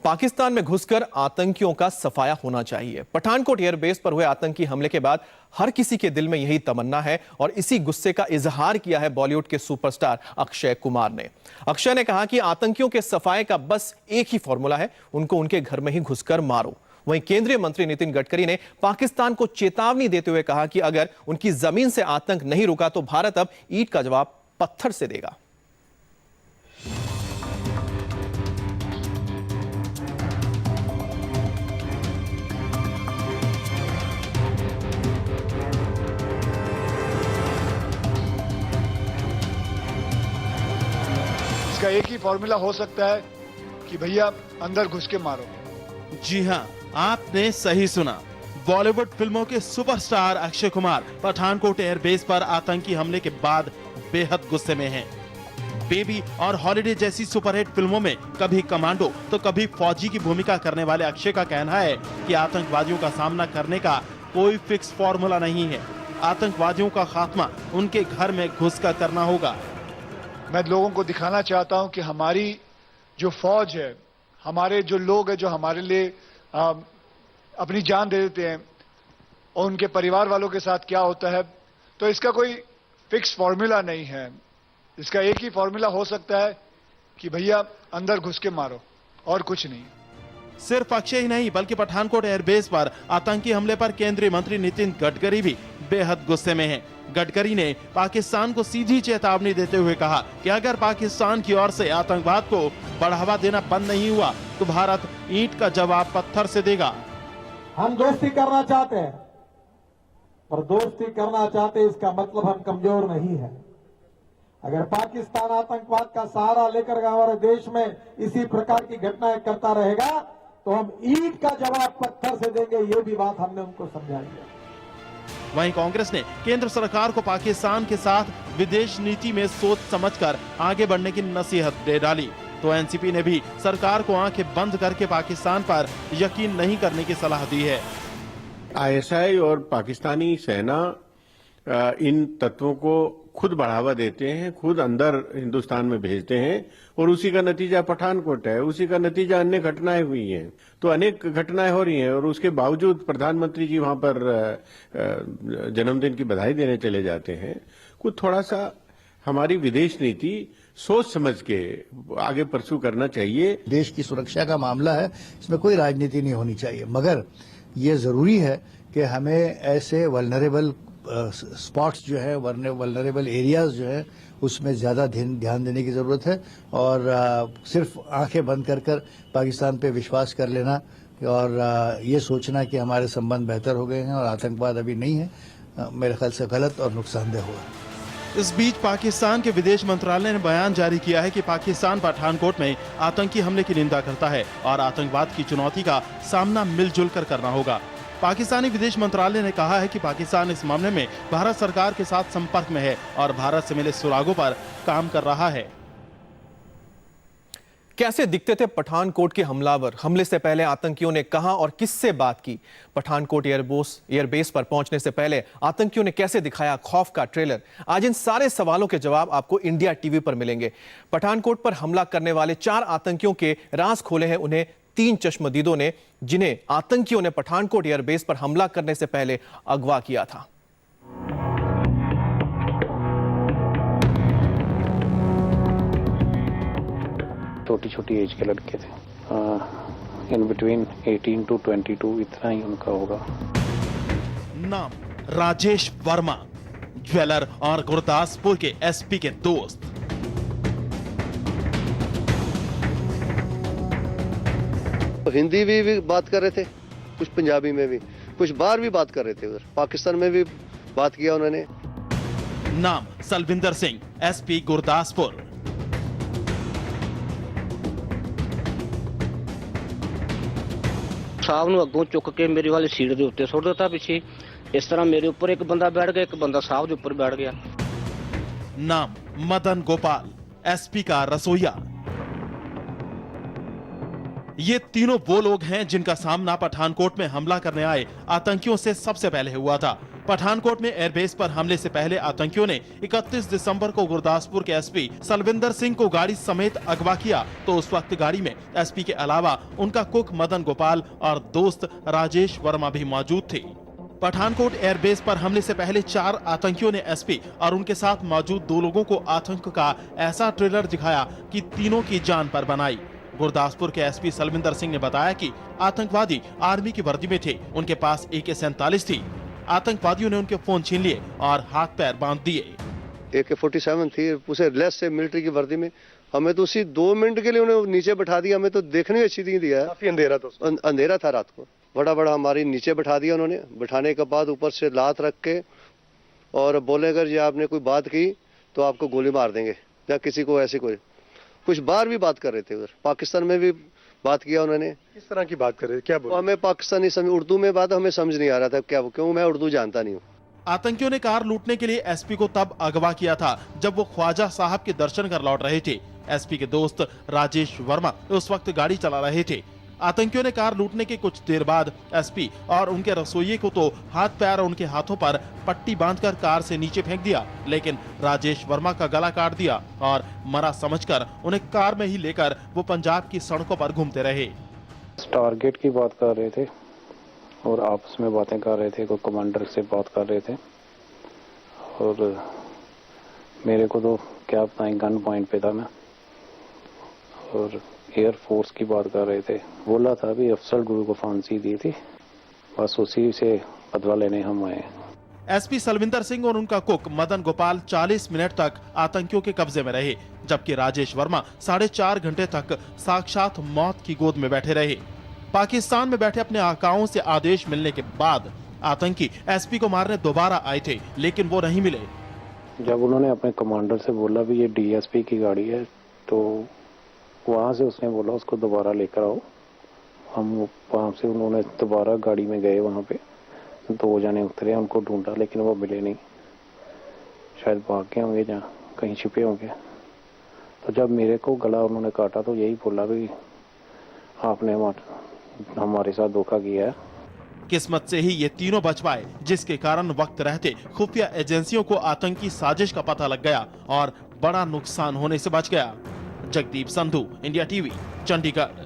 पाकिस्तान में घुसकर आतंकियों का सफाया होना चाहिए। पठानकोट एयरबेस पर हुए आतंकी हमले के बाद हर किसी के दिल में यही तमन्ना है और इसी गुस्से का इजहार किया है बॉलीवुड के सुपरस्टार अक्षय कुमार ने। अक्षय ने कहा कि आतंकियों के सफाए का बस एक ही फॉर्मूला है, उनको उनके घर में ही घुसकर मारो। वहीं केंद्रीय मंत्री नितिन गडकरी ने पाकिस्तान को चेतावनी देते हुए कहा कि अगर उनकी जमीन से आतंक नहीं रुका तो भारत अब ईंट का जवाब पत्थर से देगा। इसका एक ही फॉर्मूला हो सकता है कि भैया अंदर घुस के मारो। जी हां, आपने सही सुना। बॉलीवुड फिल्मों के सुपरस्टार अक्षय कुमार पठानकोट एयरबेस पर आतंकी हमले के बाद बेहद गुस्से में हैं। बेबी और हॉलिडे जैसी सुपरहिट फिल्मों में कभी कमांडो तो कभी फौजी की भूमिका करने वाले अक्षय का कहना है कि आतंकवादियों का सामना करने का कोई फिक्स फॉर्मूला नहीं है। आतंकवादियों का खात्मा उनके घर में घुसकर करना होगा। मैं लोगों को दिखाना चाहता हूं कि हमारी जो फौज है, हमारे जो लोग हैं जो हमारे लिए अपनी जान दे देते हैं और उनके परिवार वालों के साथ क्या होता है। तो इसका कोई फिक्स फॉर्मूला नहीं है। इसका एक ही फॉर्मूला हो सकता है कि भैया अंदर घुस के मारो और कुछ नहीं। सिर्फ अक्षय ही नहीं बल्कि पठानकोट एयरबेस पर आतंकी हमले पर केंद्रीय मंत्री नितिन गडकरी भी बेहद गुस्से में हैं। गडकरी ने पाकिस्तान को सीधी चेतावनी देते हुए कहा कि अगर पाकिस्तान की ओर से आतंकवाद को बढ़ावा देना बंद नहीं हुआ तो भारत ईंट का जवाब पत्थर से देगा। हम दोस्ती करना चाहते हैं, पर दोस्ती करना चाहते इसका मतलब हम कमजोर नहीं है। अगर पाकिस्तान आतंकवाद का सहारा लेकर हमारे देश में इसी प्रकार की घटनाएं करता रहेगा तो हम ईंट का जवाब पत्थर से देंगे, ये भी बात हमने उनको समझाई है। वहीं कांग्रेस ने केंद्र सरकार को पाकिस्तान के साथ विदेश नीति में सोच समझकर आगे बढ़ने की नसीहत दे डाली, तो एनसीपी ने भी सरकार को आंखें बंद करके पाकिस्तान पर यकीन नहीं करने की सलाह दी है। आईएसआई और पाकिस्तानी सेना इन तत्वों को खुद बढ़ावा देते हैं, खुद अंदर हिंदुस्तान में भेजते हैं और उसी का नतीजा पठानकोट है, उसी का नतीजा अन्य घटनाएं हुई हैं। तो अनेक घटनाएं हो रही हैं और उसके बावजूद प्रधानमंत्री जी वहां पर जन्मदिन की बधाई देने चले जाते हैं। कुछ थोड़ा सा हमारी विदेश नीति सोच समझ के आगे परसू करना चाहिए। देश की सुरक्षा का मामला है, इसमें कोई राजनीति नहीं होनी चाहिए, मगर ये जरूरी है कि हमें ऐसे वल्नरेबल स्पॉट्स जो है, वल्नरेबल एरियाज जो है, उसमें ज्यादा ध्यान देने की जरूरत है और सिर्फ आंखें बंद कर पाकिस्तान पे विश्वास कर लेना और ये सोचना कि हमारे संबंध बेहतर हो गए हैं और आतंकवाद अभी नहीं है, मेरे ख्याल से गलत और नुकसानदेह होगा। इस बीच पाकिस्तान के विदेश मंत्रालय ने बयान जारी किया है कि पाकिस्तान पठानकोट में आतंकी हमले की निंदा करता है और आतंकवाद की चुनौती का सामना मिलजुल कर करना होगा। पाकिस्तानी विदेश मंत्रालय ने कहा है कि पाकिस्तान इस मामले में भारत सरकार के साथ संपर्क में है और भारत से मिले सुरागों पर काम कर रहा है। कैसे दिखते थे पठानकोट के हमलावर? हमले से पहले आतंकियों ने कहां और किससे बात की? पठानकोट एयरबेस पर पहुंचने से पहले आतंकियों ने कैसे दिखाया खौफ का ट्रेलर? आज इन सारे सवालों के जवाब आपको इंडिया टीवी पर मिलेंगे। पठानकोट पर हमला करने वाले 4 आतंकियों के राज खोले हैं उन्हें 3 चश्मदीदों ने, जिन्हें आतंकियों ने पठानकोट एयरबेस पर हमला करने से पहले अगवा किया था। छोटी छोटी एज के लड़के थे, इन बिटवीन 18 to 22, इतना ही उनका होगा। नाम राजेश वर्मा, ज्वेलर और गुरदासपुर के एसपी के दोस्त। हिंदी भी बात कर रहे थे, कुछ पंजाबी में भी, कुछ बाहर भी बात कर रहे थे, उधर पाकिस्तान में भी बात किया उन्होंने। नाम सलविंदर सिंह, एसपी गुरदासपुर। साहब ਨੂੰ ਅੱਗੋਂ ਚੁੱਕ ਕੇ ਮੇਰੇ ਵਾਲੀ ਸੀਟ ਦੇ ਉੱਤੇ ਸੁੱਟ ਦਿੱਤਾ ਪਿੱਛੇ। ਇਸ ਤਰ੍ਹਾਂ ਮੇਰੇ ਉੱਪਰ ਇੱਕ ਬੰਦਾ ਬੈਠ ਗਿਆ, ਇੱਕ ਬੰਦਾ ਸਾਹਬ ਦੇ ਉੱਪਰ बैठ गया। नाम मदन गोपाल, एसपी का रसोइया। ये तीनों वो लोग हैं जिनका सामना पठानकोट में हमला करने आए आतंकियों से सबसे पहले हुआ था। पठानकोट में एयरबेस पर हमले से पहले आतंकियों ने 31 दिसंबर को गुरदासपुर के एसपी सलविंदर सिंह को गाड़ी समेत अगवा किया, तो उस वक्त गाड़ी में एसपी के अलावा उनका कुक मदन गोपाल और दोस्त राजेश वर्मा भी मौजूद थे। पठानकोट एयरबेस पर हमले से पहले 4 आतंकियों ने एसपी और उनके साथ मौजूद 2 लोगों को आतंक का ऐसा ट्रेलर दिखाया कि तीनों की जान पर बनाई। गुरदासपुर के एसपी सलविंदर सिंह ने बताया कि आतंकवादी आर्मी की वर्दी में थे, उनके पास AK-47 थी। आतंकवादियों ने उनके फोन छीन लिए और हाथ पैर बांध दिए। AK-47 थी, उसे लेस से मिलिट्री की वर्दी में। हमें तो उसी 2 मिनट के लिए उन्हें नीचे बैठा दिया। हमें तो देखने में अच्छी नहीं दिया। काफी अंधेरा था, अंधेरा था रात को। बड़ा हमारी नीचे बैठा दिया उन्होंने। बैठाने के बाद ऊपर से लात रख के और बोले अगर ये आपने कोई बात की तो आपको गोली मार देंगे, या किसी को ऐसी कोई कुछ बार भी बात कर रहे थे। उधर पाकिस्तान में भी बात किया उन्होंने। किस तरह की बात कर रहे थे, क्या बोले? हमें पाकिस्तानी समझ, उर्दू में बात हमें समझ नहीं आ रहा था क्या, क्यों मैं उर्दू जानता नहीं हूँ। आतंकियों ने कार लूटने के लिए एसपी को तब अगवा किया था जब वो ख्वाजा साहब के दर्शन कर लौट रहे थे। एसपी के दोस्त राजेश वर्मा उस वक्त गाड़ी चला रहे थे। आतंकियों ने कार लूटने के कुछ देर बाद एसपी और उनके रसोइये को तो हाथ पैर और उनके हाथों पर पट्टी बांधकर कार से नीचे फेंक दिया, लेकिन राजेश वर्मा का गला काट दिया और मरा समझकर उन्हें कार में ही लेकर वो पंजाब की सड़कों पर घूमते रहे। टारगेट की बात कर रहे थे और आपस में बातें कर रहे थे, कोई कमांडर से बात कर रहे थे और मेरे को तो क्या बताएं, गन पॉइंट पे था मैं। और एयरफोर्स की बात कर रहे थे, बोला था अभी अफसल गुरु को फांसी दी थी, बस उसी से बदला लेने हम आए। एसपी सलविंदर सिंह और उनका कुक मदन गोपाल 40 मिनट तक आतंकियों के कब्जे में रहे, जबकि राजेश वर्मा 4.5 घंटे तक साक्षात मौत की गोद में बैठे रहे। पाकिस्तान में बैठे अपने आकाओं से आदेश मिलने के बाद आतंकी एसपी को मारने दोबारा आए थे, लेकिन वो नहीं मिले। जब उन्होंने अपने कमांडर से बोला भी ये DSP की गाड़ी है, तो वहां से उसने बोला उसको दोबारा लेकर आओ। हम वहां से उन्होंने दोबारा गाड़ी में गए, वहां पे 2 जने उतरे, उनको ढूंढा लेकिन वो मिले नहीं, शायद भाग गए होंगे, जहाँ कहीं छिपे होंगे। तो जब मेरे को गला उन्होंने काटा तो यही बोला भी आपने हमारे साथ धोखा किया है। किस्मत से ही ये तीनों बच पाए, जिसके कारण वक्त रहते खुफिया एजेंसियों को आतंकी साजिश का पता लग गया और बड़ा नुकसान होने से बच गया। Jagdeep Sandhu, India TV, Chandigarh.